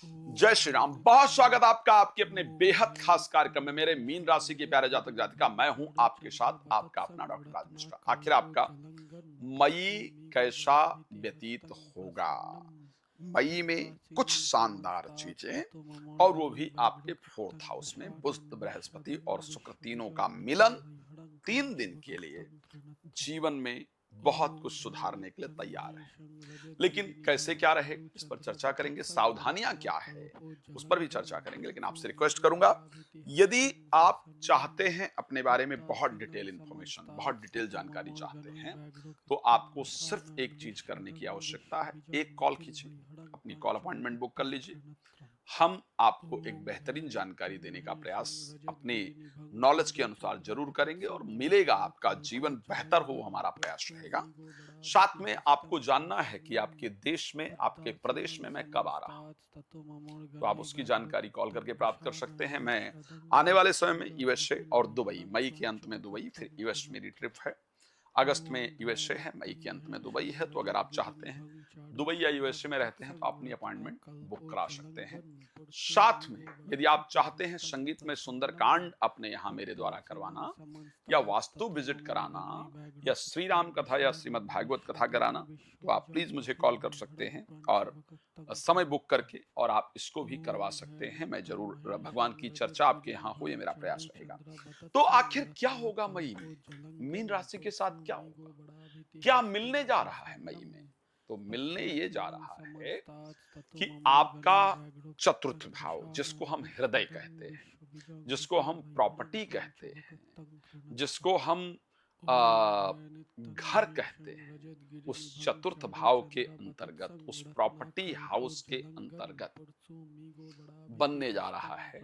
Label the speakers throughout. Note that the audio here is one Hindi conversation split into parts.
Speaker 1: जय श्री राम। बहुत स्वागत आपका आपके अपने बेहद खास कार्यक्रम में। मेरे मीन राशि के प्यारे जातक जातिका, मैं हूं आपके साथ आपका अपना डॉक्टर राज मिश्रा। आखिर आपका मई कैसा व्यतीत होगा? मई में कुछ शानदार चीजें, और वो भी आपके फोर्थ हाउस में बुध, बृहस्पति और शुक्र तीनों का मिलन 3 दिन के लिए जीवन में बहुत कुछ सुधारने के लिए तैयार है। लेकिन कैसे क्या रहे, इस पर चर्चा करेंगे। सावधानियां क्या है, उस पर भी चर्चा करेंगे। लेकिन आपसे रिक्वेस्ट करूंगा, यदि आप चाहते हैं अपने बारे में बहुत डिटेल इंफॉर्मेशन, बहुत डिटेल जानकारी चाहते हैं, तो आपको सिर्फ एक चीज करने की आवश्यकता है। एक कॉल कीजिए, अपनी कॉल अपॉइंटमेंट बुक कर लीजिए। हम आपको एक बेहतरीन जानकारी देने का प्रयास अपने नॉलेज के अनुसार जरूर करेंगे, और मिलेगा, आपका जीवन बेहतर हो हमारा प्रयास रहेगा। साथ में आपको जानना है कि आपके देश में, आपके प्रदेश में मैं कब आ रहा हूं, तो आप उसकी जानकारी कॉल करके प्राप्त कर सकते हैं। मैं आने वाले समय में यूएसए और दुबई, मई के अंत में दुबई, फिर यूएस मेरी ट्रिप है। अगस्त में यूएसए है, मई के अंत में दुबई है। तो अगर आप चाहते हैं, दुबई या यूएसए में रहते हैं, तो आप अपनी अपॉइंटमेंट बुक करा सकते हैं। साथ में यदि आप चाहते हैं संगीत में सुंदरकांड अपने यहाँ मेरे द्वारा करवाना, या वास्तु विजिट कराना, या श्री राम कथा या श्रीमद् भागवत कथा कराना, तो आप प्लीज मुझे कॉल कर सकते हैं और समय बुक करके, और आप इसको भी करवा सकते हैं। मैं जरूर भगवान की चर्चा आपके यहाँ हो, ये मेरा प्रयास रहेगा। तो आखिर क्या होगा मई में? मीन राशि के साथ क्या होगा? क्या मिलने जा रहा है मई में? तो मिलने ये जा रहा है कि आपका चतुर्थ भाव, जिसको हम हृदय कहते हैं, जिसको हम प्रॉपर्टी कहते हैं, जिसको हम आ, घर कहते हैं, उस चतुर्थ भाव के अंतर्गत, उस प्रॉपर्टी हाउस के अंतर्गत बनने जा रहा है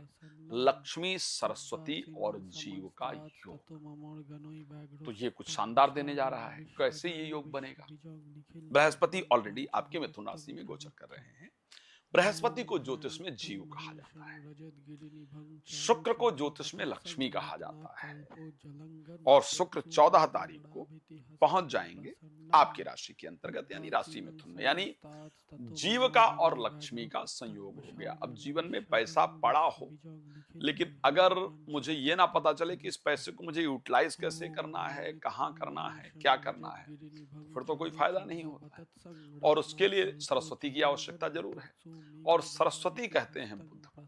Speaker 1: लक्ष्मी, सरस्वती और जीव का योग। तो ये कुछ शानदार देने जा रहा है। कैसे ये योग बनेगा? बृहस्पति ऑलरेडी आपके मिथुन राशि में गोचर कर रहे हैं। बृहस्पति को ज्योतिष में जीव कहा जाता है, शुक्र को ज्योतिष में लक्ष्मी कहा जाता है, और शुक्र 14 तारीख को पहुंच जाएंगे आपकी राशि के अंतर्गत, यानी राशि मिथुन में। यानी जीव का और लक्ष्मी का संयोग हो गया। अब जीवन में पैसा पड़ा हो, लेकिन अगर मुझे ये ना पता चले कि इस पैसे को मुझे यूटिलाइज कैसे करना है, कहाँ करना है, क्या करना है, तो फिर तो कोई फायदा नहीं होता है। और उसके लिए सरस्वती की आवश्यकता जरूर है, और सरस्वती कहते हैं बुद्ध को।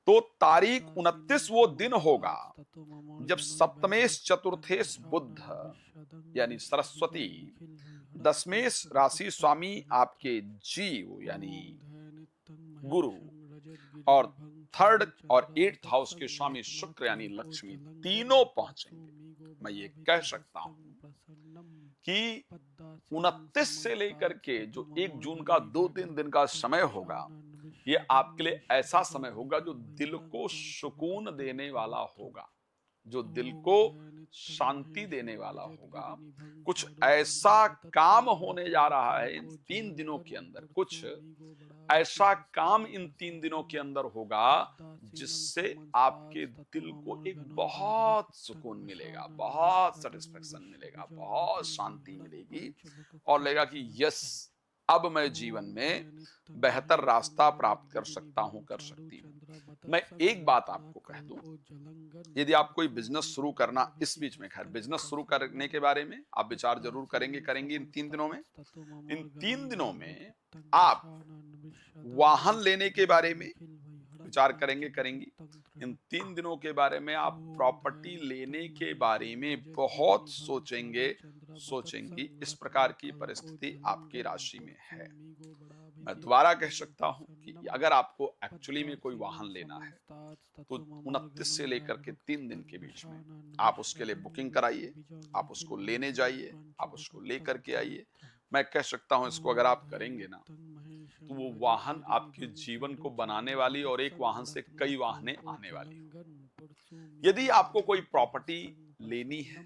Speaker 1: तो तारीख 29 वो दिन होगा जब सप्तमेश चतुर्थेश बुद्ध, यानी सरस्वती, दशमेश राशि स्वामी आपके जीव यानी गुरु, और थर्ड और एट्थ हाउस के स्वामी शुक्र यानी लक्ष्मी, तीनों पहुंचेंगे। मैं ये कह सकता हूं कि 29 से लेकर के जो 1 जून का 2-3 दिन का समय होगा, ये आपके लिए ऐसा समय होगा जो दिल को सुकून देने वाला होगा, जो दिल को शांति देने वाला होगा। कुछ ऐसा काम होने जा रहा है इन 3 दिनों के अंदर, कुछ ऐसा काम इन 3 दिनों के अंदर होगा जिससे आपके दिल को एक बहुत सुकून मिलेगा, बहुत सेटिस्फेक्शन मिलेगा, बहुत शांति मिलेगी, और लगेगा कि यस, अब मैं जीवन में बेहतर रास्ता प्राप्त कर सकता हूं, कर सकती हूं। मैं एक बात आपको कह दूं, यदि आप कोई बिजनेस शुरू करना, इस बीच में खैर बिजनेस शुरू करने के बारे में आप विचार जरूर करेंगे इन 3 दिनों में। इन 3 दिनों में आप वाहन लेने के बारे में विचार करेंगी। इन 3 दिनों के बारे में आप प्रॉपर्टी लेने के बारे में बहुत सोचेंगी। इस प्रकार की परिस्थिति आपकी राशि में है। मैं दोबारा कह सकता हूं कि अगर आपको एक्चुअली में कोई वाहन लेना है, तो 29 से लेकर के 3 दिन के बीच में आप उसके लिए बुकिंग कराइए, आप उसको लेने जाइए, आप उसको लेकर के आइए। मैं कह सकता हूं इसको अगर आप करेंगे ना, तो वो वाहन आपके जीवन को बनाने वाली, और एक वाहन से कई वाहनें आने वाली हो। यदि आपको कोई प्रॉपर्टी लेनी है,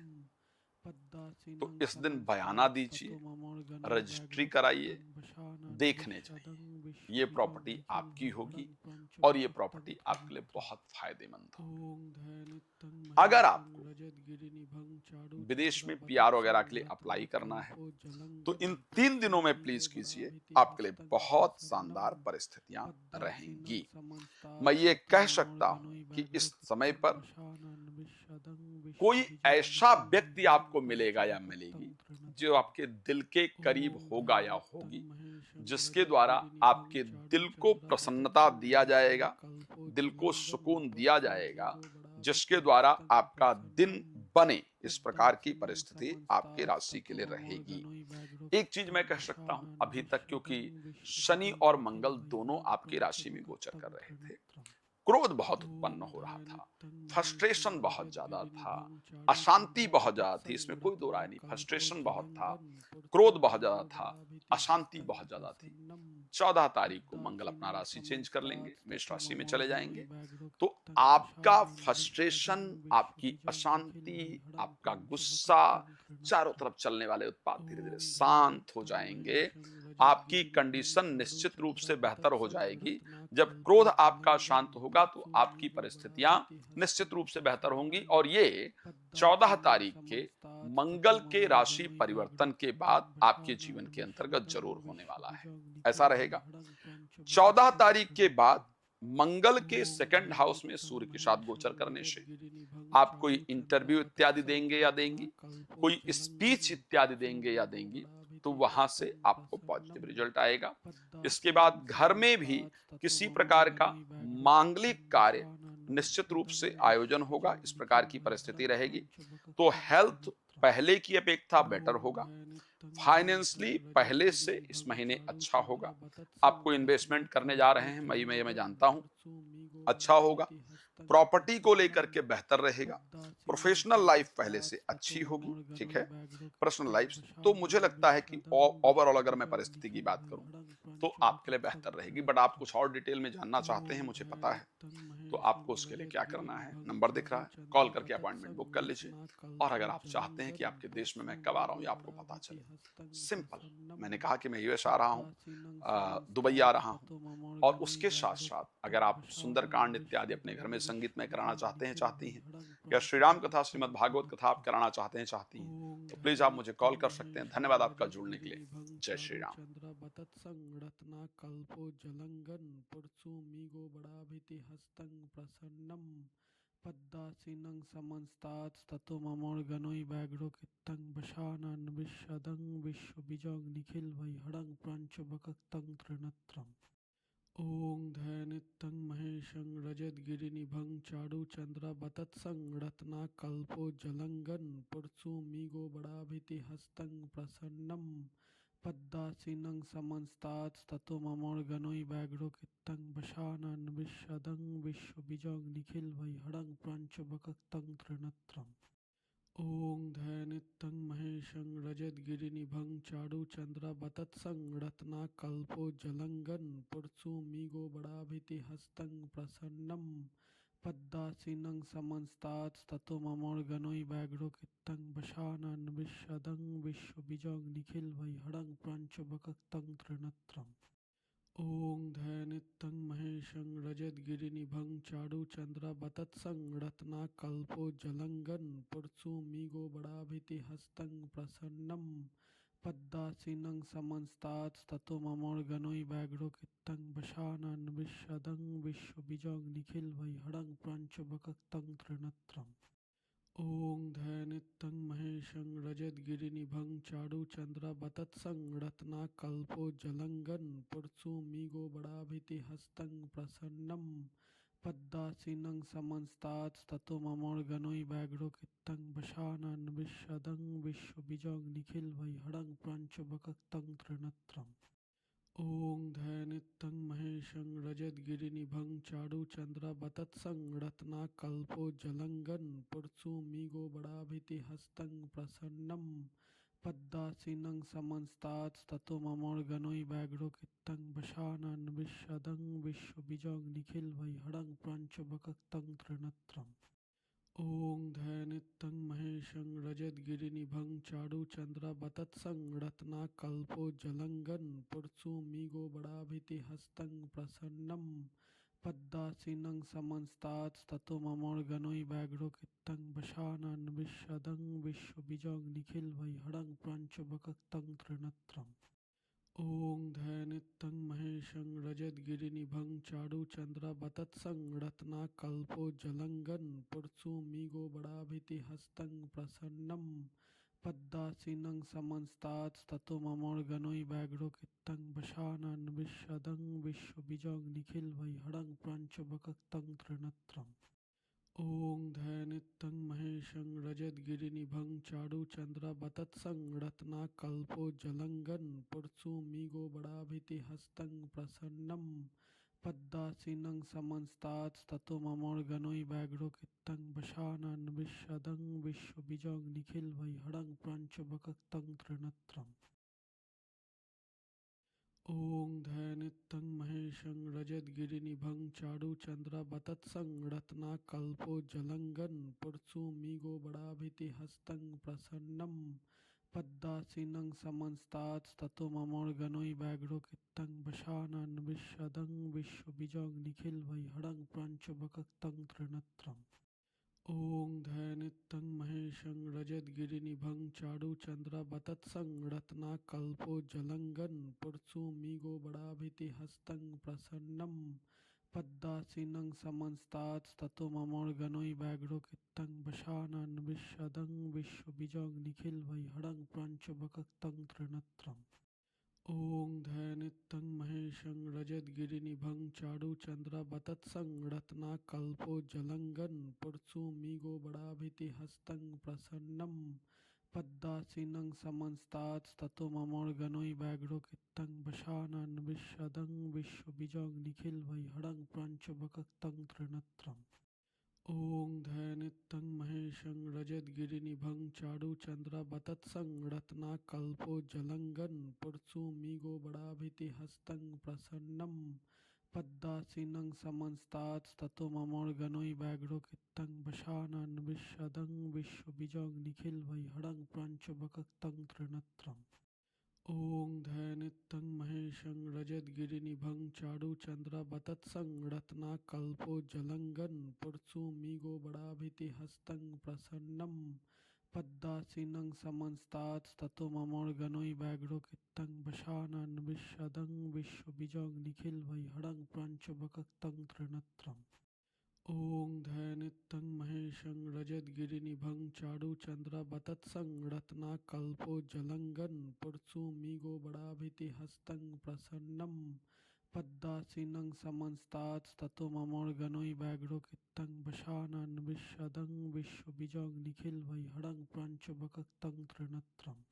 Speaker 1: तो इस दिन बयाना दीजिए, रजिस्ट्री कराइए, देखने जाइए। ये प्रॉपर्टी आपकी होगी और ये प्रॉपर्टी आपके लिए बहुत फायदेमंद होगी। अगर आपको विदेश में पीआर वगैरह के लिए अप्लाई करना है तो इन 3 दिनों में प्लीज कीजिए, आपके लिए बहुत शानदार परिस्थितियां रहेंगी। मैं ये कह सकता हूं कि इस समय पर कोई ऐसा व्यक्ति आपको मिलेगा या मिलेगी जो आपके दिल के करीब होगा या होगी, जिसके द्वारा आपके दिल को प्रसन्नता दिया जाएगा, दिल को सुकून दिया जाएगा, जिसके द्वारा आपका दिन बने, इस प्रकार की परिस्थिति आपकी राशि के लिए रहेगी। एक चीज मैं कह सकता हूं अभी तक, क्योंकि शनि और मंगल दोनों आपकी राशि में गोचर कर रहे थे, क्रोध बहुत उत्पन्न हो रहा था, फ्रस्ट्रेशन बहुत ज्यादा था, अशांति बहुत ज्यादा थी, इसमें कोई दो राय नहीं। फ्रस्ट्रेशन बहुत था, क्रोध बहुत ज्यादा था, अशांति बहुत ज्यादा थी। 14 तारीख को मंगल अपना राशि चेंज कर लेंगे, मेष राशि में चले जाएंगे, तो आपका फ्रस्ट्रेशन, आपकी अशांति, आपका गुस्सा, चारों तरफ चलने वाले उत्पाद धीरे धीरे शांत हो जाएंगे। आपकी कंडीशन निश्चित रूप से बेहतर हो जाएगी। जब क्रोध आपका शांत होगा तो आपकी परिस्थितियां निश्चित रूप से बेहतर होंगी, और ये 14 तारीख के मंगल के राशि परिवर्तन के बाद आपके जीवन के अंतर्गत जरूर होने वाला है। ऐसा रहेगा। 14 तारीख के बाद मंगल के सेकंड हाउस में सूर्य के साथ गोचर करने से आप कोई इंटरव्यू इत्यादि देंगे या देंगी, कोई स्पीच इत्यादि देंगे या देंगी, तो वहां से आपको पॉजिटिव रिजल्ट आएगा। इसके बाद घर में भी किसी प्रकार का मांगलिक कार्य निश्चित रूप से आयोजन होगा, इस प्रकार की परिस्थिति रहेगी। तो हेल्थ पहले की अपेक्षा बेटर होगा, फाइनेंशियली पहले से इस महीने अच्छा होगा। आपको इन्वेस्टमेंट करने जा रहे हैं मई में, मैं जानता हूं अच्छा होगा। प्रॉपर्टी को लेकर के बेहतर रहेगा। प्रोफेशनल लाइफ पहले से अच्छी होगी, ठीक है। पर्सनल लाइफ तो मुझे लगता है कि ओवरऑल अगर मैं परिस्थिति की बात करूं तो आपके लिए बेहतर रहेगी। बट आप कुछ और डिटेल में जानना चाहते हैं, मुझे पता है, तो आपको उसके लिए क्या करना है, नंबर दिख रहा है, कॉल करके अपॉइंटमेंट बुक कर लीजिए। और अगर आप चाहते हैं कि आपके देश में मैं कब आ रहा हूं या आपको पता चले, सिंपल, मैंने कहा कि मैं यूएस आ रहा हूं, दुबई आ रहा हूं, और उसके साथ साथ अगर आप सुंदरकांड इत्यादि अपने घर में संगीत में कराना चाहते हैं, चाहती हैं, या श्री राम कथा, श्रीमद् भागवत कथा आप कराना चाहते हैं, चाहती हैं, तो प्लीज आप मुझे कॉल कर सकते हैं। धन्यवाद आपका जुड़ने के लिए। जय श्री राम।
Speaker 2: पद्दासीनं समंस्तात्स्ततो ममोर्गनोई व्याघ्रो कित्तं वशानन विश्वदं विश्वबीजं निखिल वैहडं प्रंचबकतं त्रिनत्रम् ॐ धैनित्यं महेशं रजतगिरिनिभं चारुचन्द्रवतत्सं रत्नाकल्पोज्ज्वलंगं पुरसुमिगो बडाभितिहस्तं प्रसन्नं पद्दासीनं समंस्तात्स्ततो ममोर्गनोई व्याघ्रो कित्तं वशानन विश्वदं विश्वबीजं निखिल वैहडं प्रंचबकतं त्रिनत्रम् ॐ धैनित्यं महेशं रजतगिरिनिभं चारुचन्द्रवतत्सं रत्नाकल्पोज्ज्वलंगं पुरसुमिगो बडाभितिहस्तं प्रसन्नं पद्दासीनं समंस्तात्स्ततो ममोर्गनोई व्याघ्रो कित्तं वशानन विश्वदं विश्वबीजं निखिल वैहडं प्रंचबकतं त्रिनत्रम् ॐ धैनित्यं महेशं रजतगिरिनिभं चारुचन्द्रवतत्सं रत्नाकल्पोज्ज्वलंगं पुरसुमिगो बडाभितिहस्तं प्रसन्नं पद्दासीनं समंस्तात्स्ततो ममोर्गनोई व्याघ्रो कित्तं वशानन विश्वदं विश्वबीजं निखिल वैहडं प्रंचबकतं त्रिनत्रम् ॐ धैनित्यं महेशं रजतगिरिनिभं चारुचन्द्रवतत्सं रत्नाकल्पोज्ज्वलंगं पुरसुमिगो बडाभितिहस्तं प्रसन्नं पद्दासीनं समंस्तात्स्ततो ममोर्गनोई व्याघ्रो कित्तं वशानन विश्वदं विश्वबीजं निखिल वैहडं प्रंचबकतं त्रिनत्रम् ॐ धैनित्यं महेशं रजतगिरिनिभं चारुचन्द्रवतत्सं रत्नाकल्पोज्ज्वलंगं पुरसुमिगो बडाभितिहस्तं प्रसन्नं पद्दासीनं समंस्तात्स्ततो ममोर्गनोई व्याघ्रो कित्तं वशानन विश्वदं विश्वबीजं निखिल वैहडं प्रंचबकतं त्रिनत्रम् ॐ ध्यानित्यं महेशं रजतगिरिनिभं चारुचन्द्रवतत्सं रत्नाकल्पोज्ज्वलङ्गं पुरसुमिगोबराभितिहस्तं प्रसन्नं पद्मासीनं समन्तात्स्ततो ममोर्गनो व्याघ्रोकितं वशानन् विशदं विश्वबीजं निखिलवैहरं प्रपञ्चवक्त्रं त्रिनेत्रम् ॐ ध्यानित्यं महेशं रजतगिरिनिभं चारुचन्द्रवतत्सं रत्नाकल्पोज्ज्वलङ्गं पुरसुमिगोबराभितिहस्तं प्रसन्नं पद्मासीनं समन्तात्स्ततो ममोर्गनो व्याघ्रोकितं वशानन् विशदं विश्वबीजं निखिलवैहरं प्रपञ्चवक्त्रं त्रिनेत्रम् ॐ ध्यानित्यं महेशं रजतगिरिनिभं चारुचन्द्रवतत्सं रत्नाकल्पोज्ज्वलङ्गं पुरसुमिगोबराभितिहस्तं प्रसन्नं पद्मासीनं समन्तात्स्ततो ममोर्गनो व्याघ्रोकितं वशानन् विशदं विश्वबीजं निखिलवैहरं प्रपञ्चवक्त्रं त्रिनेत्रम् ॐ ध्यानित्यं महेशं रजतगिरिनिभं चारुचन्द्रवतत्सं रत्नाकल्पोज्ज्वलङ्गं पुरसुमिगोबराभितिहस्तं प्रसन्नं पद्मासीनं समन्तात्स्ततो ममोर्गनो व्याघ्रोकितं वशानन् विशदं विश्वबीजं निखिलवैहरं प्रपञ्चवक्त्रं त्रिनेत्रम् ॐ ध्यानित्यं महेशं रजतगिरिनिभं चारुचन्द्रवतत्सं रत्नाकल्पोज्ज्वलङ्गं पुरसुमिगोबराभितिहस्तं प्रसन्नं पद्मासीनं समन्तात्स्ततो ममोर्गनो व्याघ्रोकितं वशानन् विशदं विश्वबीजं निखिलवैहरं प्रपञ्चवक्त्रं त्रिनेत्रम् ॐ ध्यानित्यं महेशं रजतगिरिनिभं चारुचन्द्रवतत्सं रत्नाकल्पोज्ज्वलङ्गं पुरसुमिगोबराभितिहस्तं प्रसन्नं पद्मासीनं समन्तात्स्ततो ममोर्गनो व्याघ्रोकितं वशानन् विशदं विश्वबीजं निखिलवैहरं प्रपञ्चवक्त्रं त्रिनेत्रम् ॐ ध्यानित्यं महेशं रजतगिरिनिभं चारुचन्द्रवतत्सं रत्नाकल्पोज्ज्वलङ्गं पुरसुमिगोबराभितिहस्तं प्रसन्नं पद्मासीनं समन्तात्स्ततो ममोर्गनो व्याघ्रोकितं वशानन् विशदं विश्वबीजं निखिलवैहरं प्रपञ्चवक्त्रं त्रिनेत्रम् ॐ ध्यानित्यं महेशं रजतगिरिनिभं चारुचन्द्रवतत्सं रत्नाकल्पोज्ज्वलङ्गं पुरसुमिगोबराभितिहस्तं प्रसन्नं पद्मासीनं समन्तात्स्ततो ममोर्गनो व्याघ्रोकितं वशानन् विशदं विश्वबीजं निखिलवैहरं प्रपञ्चवक्त्रं त्रिनेत्रम् ॐ ध्यानित्यं महेशं रजतगिरिनिभं चारुचन्द्रवतत्सं रत्नाकल्पोज्ज्वलङ्गं पुरसुमिगोबराभितिहस्तं प्रसन्नं पद्मासीनं समन्तात्स्ततो ममोर्गनो व्याघ्रोकितं वशानन् विशदं विश्वबीजं निखिलवैहरं प्रपञ्चवक्त्रं त्रिनेत्रम्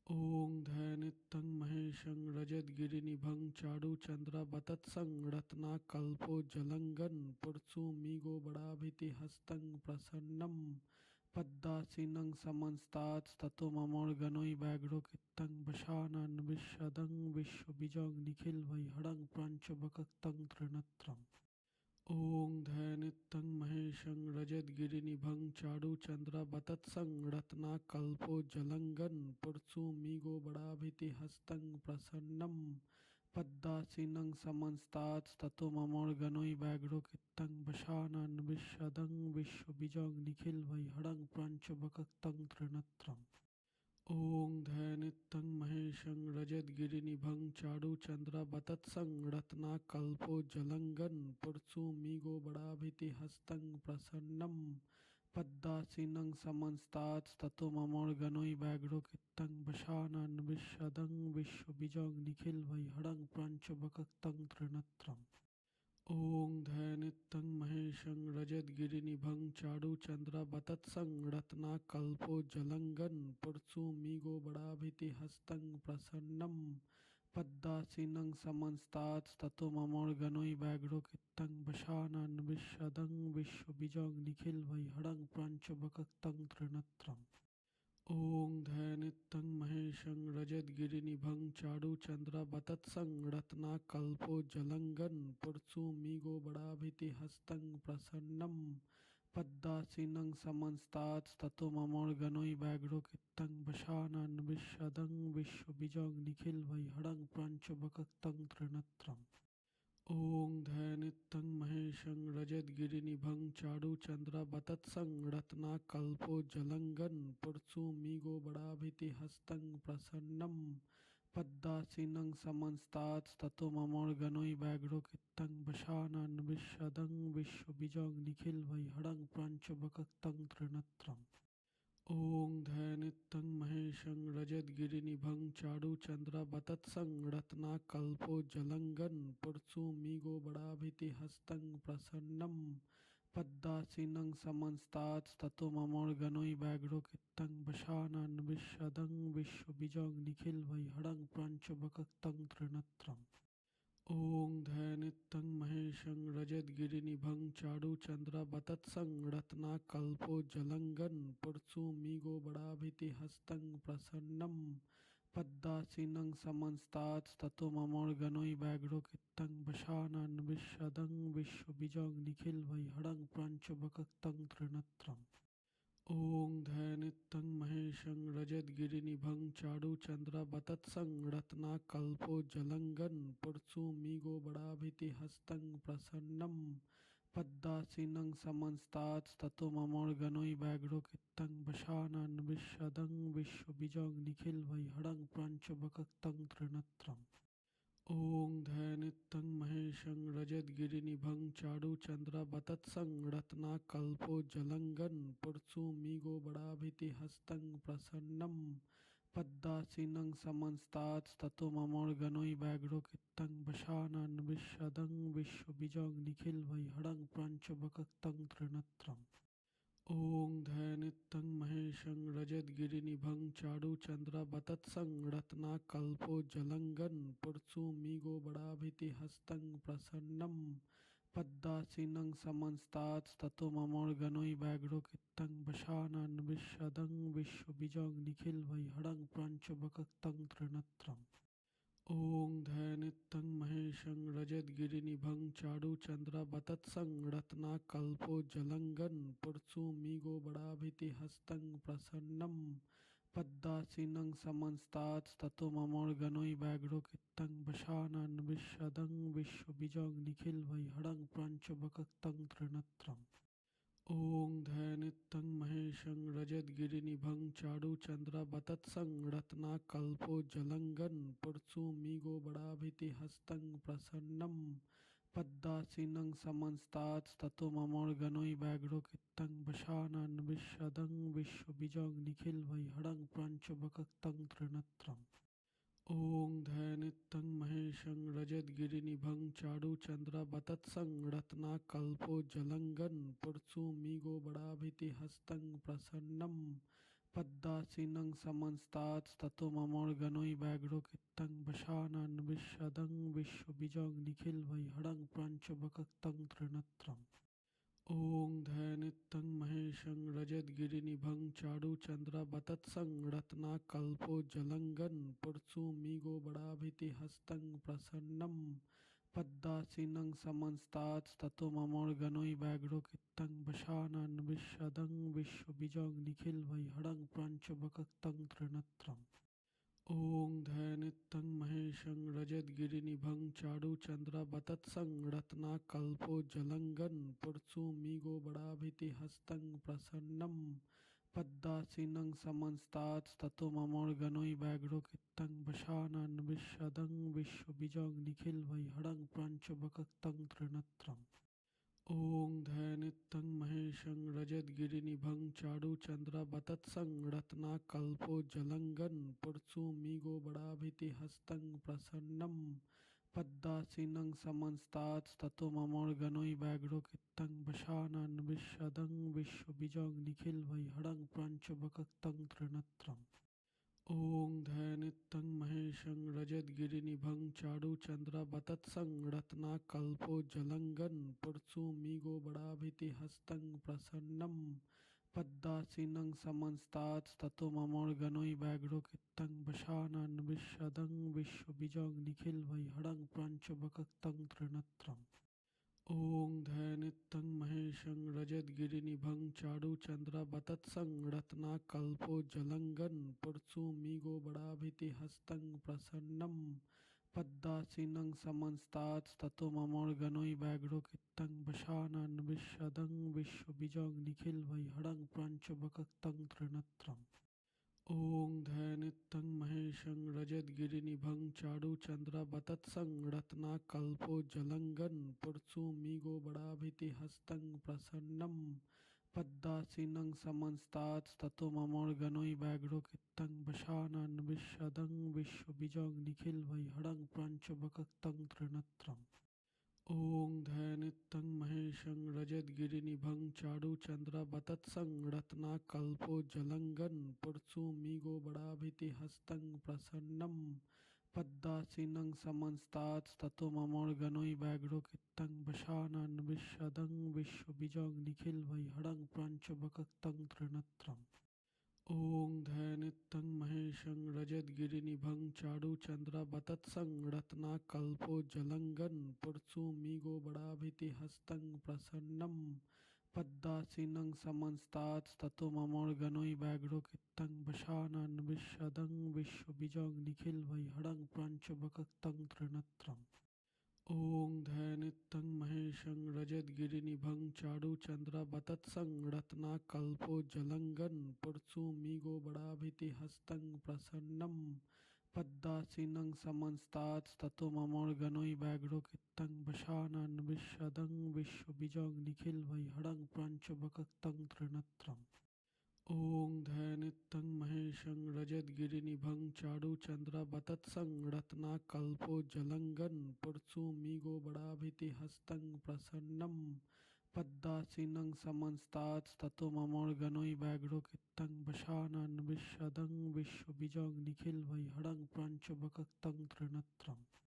Speaker 2: ॐ ध्यानित्यं महेशं रजतगिरिनिभं चारुचन्द्रवतत्सं रत्नाकल्पोज्ज्वलङ्गं पुरसुमिगोबराभितिहस्तं प्रसन्नं पद्मासीनं समन्तात्स्ततो ममोर्गनो व्याघ्रोकितं वशानन् विशदं विश्वबीजं निखिलवैहरं प्रपञ्चवक्त्रं त्रिनेत्रम् ॐ ध्यानित्यं महेशं रजतगिरिनिभं चारुचन्द्रवतत्सं रत्नाकल्पोज्ज्वलङ्गं पुरसुमिगोबराभितिहस्तं प्रसन्नं पद्मासीनं समन्तात्स्ततो ममोर्गनो व्याघ्रोकितं वशानन् विशदं विश्वबीजं निखिलवैहरं प्रपञ्चवक्त्रं त्रिनेत्रम् ॐ ध्यानित्यं महेशं रजतगिरिनिभं चारुचन्द्रवतत्सं रत्नाकल्पोज्ज्वलङ्गं पुरसुमिगोबराभितिहस्तं प्रसन्नं पद्मासीनं समन्तात्स्ततो ममोर्गनो व्याघ्रोकितं वशानन् विशदं विश्वबीजं निखिलवैहरं प्रपञ्चवक्त्रं त्रिनेत्रम् ॐ ध्यानित्यं महेशं रजतगिरिनिभं चारुचन्द्रवतत्सं रत्नाकल्पोज्ज्वलङ्गं पुरसुमिगोबराभितिहस्तं प्रसन्नं पद्मासीनं समन्तात्स्ततो ममोर्गनो व्याघ्रोकितं वशानन् विशदं विश्वबीजं निखिलवैहरं प्रपञ्चवक्त्रं त्रिनेत्रम् ॐ ध्यानित्यं महेशं रजतगिरिनिभं चारुचन्द्रवतत्सं रत्नाकल्पोज्ज्वलङ्गं पुरसुमिगोबराभितिहस्तं प्रसन्नं पद्दासीनं समन्तात्स्ततो ममोर्गनोई व्याघ्रो कित्तं वशानन् विश्वदं विश्वबीजं निखिलवैहरं प्रपञ्चवक्त्रं त्रिनेत्रम् ॐ ध्यानित्यं महेशं रजतगिरिनिभं चारुचन्द्रवतत्सं रत्नाकल्पोज्ज्वलङ्गं पुरसुमिगोबराभितिहस्तं प्रसन्नं पद्मासीनं समन्तात्स्ततो ममोर्गनोई व्याघ्रो कित्तं वशानन् विश्वदं विश्वबीजं निखिलवैहरं प्रपञ्चवक्त्रं त्रिनेत्रम् ॐ ध्यानित्यं महेशं रजतगिरिनिभं चारुचन्द्रवतत्सं रत्नाकल्पोज्ज्वलङ्गं पुरसुमिगोबराभितिहस्तं प्रसन्नं पद्मासीनं समन्तात्स्ततो ममोर्गनोई व्याघ्रो कित्तं वशानन् विश्वदं विश्वबीजं निखिलवैहरं प्रपञ्चवक्त्रं त्रिनेत्रम् ॐ ध्यानित्यं महेशं रजतगिरिनिभं चारुचन्द्रवतत्सं रत्नाकल्पोज्ज्वलङ्गं पुरसुमिगोबराभितिहस्तं प्रसन्नं पद्मासीनं समन्तात्स्ततो ममोर्गनोई व्याघ्रो कित्तं वशानन् विश्वदं विश्वबीजं निखिलवैहरं प्रपञ्चवक्त्रं त्रिनेत्रम् ॐ ध्यानित्यं महेशं रजतगिरिनिभं चारुचन्द्रवतत्सं रत्नाकल्पोज्ज्वलङ्गं पुरसुमिगोबराभितिहस्तं प्रसन्नं पद्मासीनं समन्तात्स्ततो ममोर्गनोई व्याघ्रो कित्तं वशानन् विश्वदं विश्वबीजं निखिलवैहरं प्रपञ्चवक्त्रं त्रिनेत्रम् ॐ ध्यानित्यं महेशं रजतगिरिनिभं चारुचन्द्रवतत्सं रत्नाकल्पोज्ज्वलङ्गं पुरसुमिगोबराभितिहस्तं प्रसन्नं पद्मासीनं समन्तात्स्ततो ममोर्गनोई व्याघ्रो कित्तं वशानन् विश्वदं विश्वबीजं निखिलवैहरं प्रपञ्चवक्त्रं त्रिनेत्रम् ॐ ध्यानित्यं महेशं रजतगिरिनिभं चारुचन्द्रवतत्सं रत्नाकल्पोज्ज्वलङ्गं पुरसुमिगोबराभितिहस्तं प्रसन्नं पद्मासीनं समन्तात्स्ततो ममोर्गनोई व्याघ्रो कित्तं वशानन् विश्वदं विश्वबीजं निखिलवैहरं प्रपञ्चवक्त्रं त्रिनेत्रम् ॐ ध्यानित्यं महेशं रजतगिरिनिभं चारुचन्द्रवतत्सं रत्नाकल्पोज्ज्वलङ्गं पुरसुमिगोबराभितिहस्तं प्रसन्नं पद्मासीनं समन्तात्स्ततो ममोर्गनोई व्याघ्रो कित्तं वशानन् विश्वदं विश्वबीजं निखिलवैहरं प्रपञ्चवक्त्रं त्रिनेत्रम् ॐ ध्यानित्यं महेशं रजतगिरिनिभं चारुचन्द्रवतत्सं रत्नाकल्पोज्ज्वलङ्गं पुरसुमिगोबराभितिहस्तं प्रसन्नं पद्मासीनं समन्तात्स्ततो ममोर्गनोई व्याघ्रो कित्तं वशानन् विश्वदं विश्वबीजं निखिलवैहरं प्रपञ्चवक्त्रं त्रिनेत्रम् ॐ ध्यानित्यं महेशं रजतगिरिनिभं चारुचन्द्रवतत्सं रत्नाकल्पोज्ज्वलङ्गं पुरसुमिगोबराभितिहस्तं प्रसन्नं पद्मासीनं समन्तात्स्ततो ममोर्गनोई व्याघ्रो कित्तं वशानन् विश्वदं विश्वबीजं निखिलवैहरं प्रपञ्चवक्त्रं त्रिनेत्रम् ॐ ध्यानित्यं महेशं रजतगिरिनिभं चारुचन्द्रवतत्सं रत्नाकल्पोज्ज्वलङ्गं पुरसुमिगोबराभितिहस्तं प्रसन्नं पद्मासीनं समन्तात्स्ततो ममोर्गनोई व्याघ्रो कित्तं वशानन् विश्वदं विश्वबीजं निखिलवैहरं प्रपञ्चवक्त्रं त्रिनेत्रम् ॐ ध्यानित्यं महेशं रजतगिरिनिभं चारुचन्द्रवतत्सं रत्नाकल्पोज्ज्वलङ्गं पुरसुमिगोबराभितिहस्तं प्रसन्नं पद्मासीनं समन्तात्स्ततो ममोर्गनोई व्याघ्रो कित्तं वशानन् विश्वदं विश्वबीजं निखिलवैहरं प्रपञ्चवक्त्रं त्रिनेत्रम् ॐ ध्यानित्यं महेशं रजतगिरिनिभं चारुचन्द्रवतत्सं रत्नाकल्पोज्ज्वलङ्गं पुरसुमिगोबराभितिहस्तं प्रसन्नं पद्मासीनं समन्तात्स्ततो ममोर्गनोई व्याघ्रो कित्तं वशानन् विश्वदं विश्वबीजं निखिलवैहरं प्रपञ्चवक्त्रं त्रिनेत्रम् ॐ ध्यानित्यं महेशं रजतगिरिनिभं चारुचन्द्रवतत्सं रत्नाकल्पोज्ज्वलङ्गं पुरसुमिगोबराभितिहस्तं प्रसन्नं पद्मासीनं समन्तात्स्ततो ममोर्गनोई व्याघ्रो कित्तं वशानन् विश्वदं विश्वबीजं निखिलवैहरं प्रपञ्चवक्त्रं त्रिनेत्रम् ॐ ध्यानित्यं महेशं रजतगिरिनिभं चारुचन्द्रवतत्सं रत्नाकल्पोज्ज्वलङ्गं पुरसुमिगोबराभितिहस्तं प्रसन्नं पद्मासीनं समंस्तात्स्ततो ममोर्गनो व्याघ्रोकितं वशानन् विशदं विश्वबीजं निखिलवैहरं प्रपञ्चवक्त्रं त्रिनेत्रम् ॐ ध्यानित्यं महेशं रजतगिरिनिभं चारुचन्द्रवतत्सं रत्नाकल्पोज्ज्वलङ्गं पुरसुमिगोबराभितिहस्तं प्रसन्नं पद्मासीनं समंस्तात्स्ततो ममोर्गनो व्याघ्रोकितं वशानन् विशदं विश्वबीजं निखिलवैहरं प्रपञ्चवक्त्रं त्रिनेत्रम् ॐ ध्यानित्यं महेशं रजतगिरिनिभं चारुचन्द्रवतत्सं रत्नाकल्पोज्ज्वलङ्गं पुरसुमिगोबराभितिहस्तं प्रसन्नं पद्मासीनं समंस्तात्स्ततो ममोर्गनो व्याघ्रोकितं वशानन् विशदं विश्वबीजं निखिलवैहरं प्रपञ्चवक्त्रं त्रिनेत्रम् ॐ ध्यानित्यं महेशं रजतगिरिनिभं चारुचन्द्रवतत्सं रत्नाकल्पोज्ज्वलङ्गं पुरसुमिगोबराभितिहस्तं प्रसन्नं पद्मासीनं समंस्तात्स्ततो ममोर्गनो व्याघ्रोकितं वशानन् विशदं विश्वबीजं निखिलवैहरं प्रपञ्चवक्त्रं त्रिनेत्रम् ॐ ध्यानित्यं महेशं रजतगिरिनिभं चारुचन्द्रवतत्सं रत्नाकल्पोज्ज्वलङ्गं पुरसुमिगोबराभितिहस्तं प्रसन्नं पद्मासीनं समंस्तात्स्ततो ममोर्गनो व्याघ्रोकितं वशानन् विशदं विश्वबीजं निखिलवैहरं प्रपञ्चवक्त्रं त्रिनेत्रम् ॐ ध्यानित्यं महेशं रजतगिरिनिभं चारुचन्द्रवतत्सं रत्नाकल्पोज्ज्वलङ्गं पुरसुमिगोबराभितिहस्तं प्रसन्नं पद्मासीनं समंस्तात्स्ततो ममोर्गनो व्याघ्रोकितं वशानन् विशदं विश्वबीजं निखिलवैहरं प्रपञ्चवक्त्रं त्रिनेत्रम्